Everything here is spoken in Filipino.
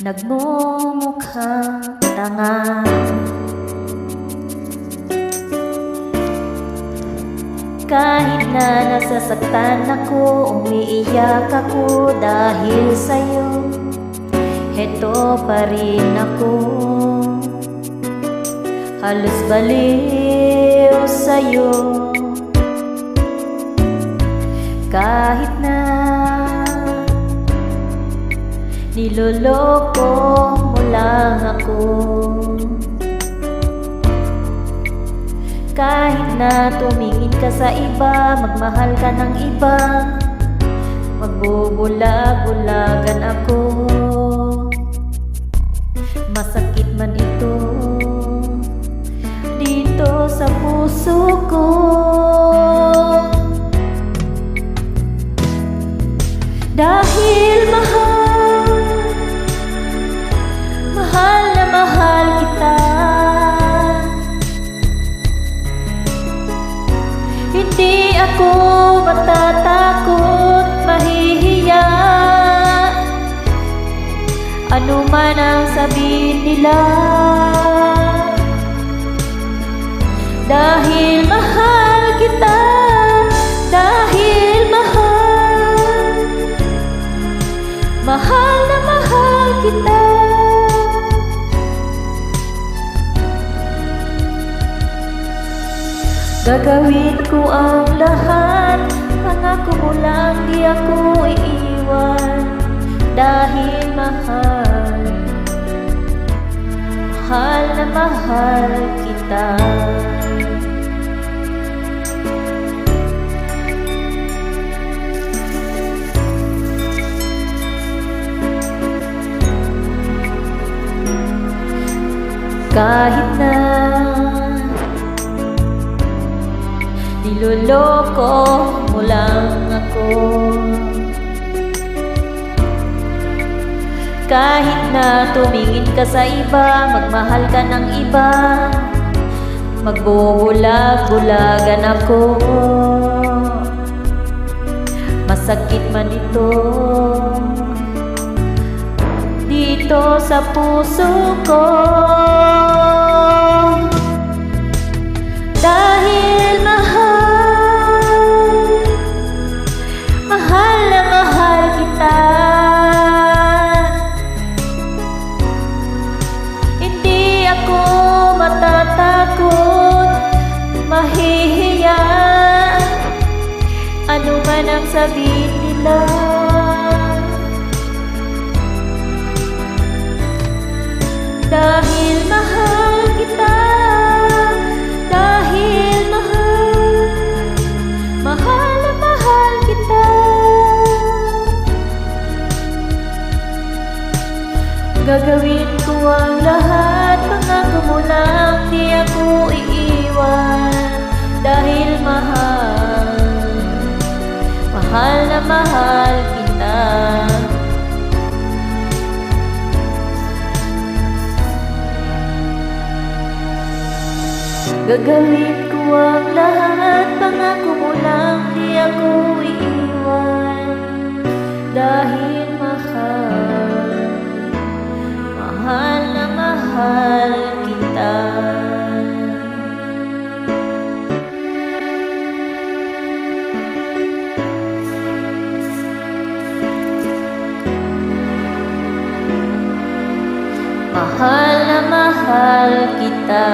nagmumukhang tanga. Kahit na nasasaktan ako, umiiyak ako dahil sa'yo, heto pa rin ako, halos baliw sa'yo. Kahit na niloloko mo lang ako, kahit na tumingin ka sa iba, magmahal ka ng iba, magbubulag-bulagan ako. Masakit man ito dito sa puso ko, dahil mahal na mahal kita. Hindi ako matatakot, mahihiya, ano man ang sabihin nila, dahil mahal kita, dahil mahal na mahal kita. Gagawin ko ang lahat, pangako mo lang di ako iiwan, dahil mahal na mahal kita. Kahit na niloloko mo lang ako, kahit na tumingin ka sa iba, magmahal ka ng iba, magbubulag-bulagan ako. Masakit man ito dito sa puso ko, dahil mahal na mahal kita. Hindi ako matatakot, mahihiya, ano man ang sabihin nila, dahil mahal kita, dahil mahal na mahal kita. Gagawin ko ang lahat, pangako mo lang di ako iiwan, dahil mahal na mahal kita. Gagawin ko ang lahat, pangako mo lang di ako iiwan, dahil mahal na mahal kita. Mahal na mahal kita.